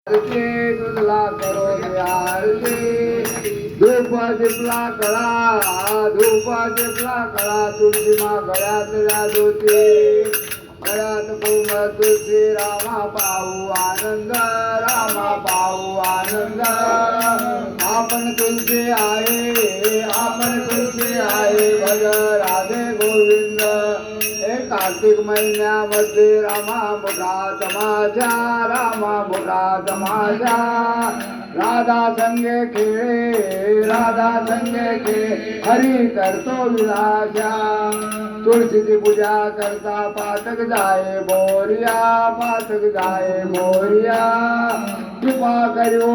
दुधला करो आरती धूप दिपला कळा तुळशी मा गळ्यातल्या ज्योती गळ्यात कोमल तुळशी रामा पाहू आनंद आपण तुळशी आहे भज राधे गोविंद हे कार्तिक महिन्यामध्ये रामा मोठा तमाशा राधा संगे खेळे हरी करतो विलासा तुळशीची पूजा करता पाठक जाए बोरिया कृपा करियो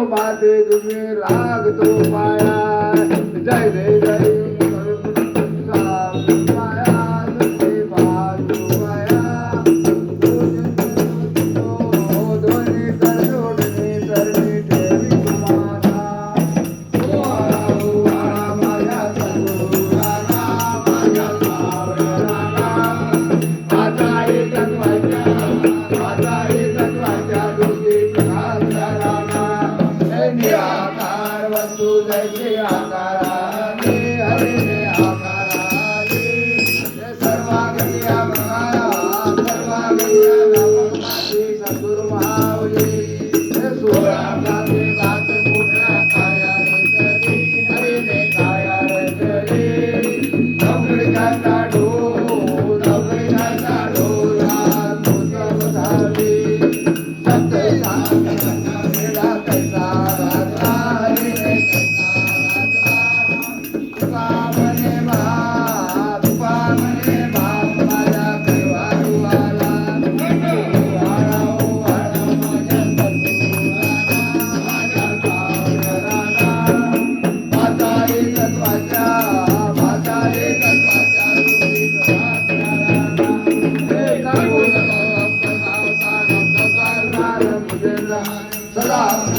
माते तुम्ही लागतो पाया जय जय जय सदा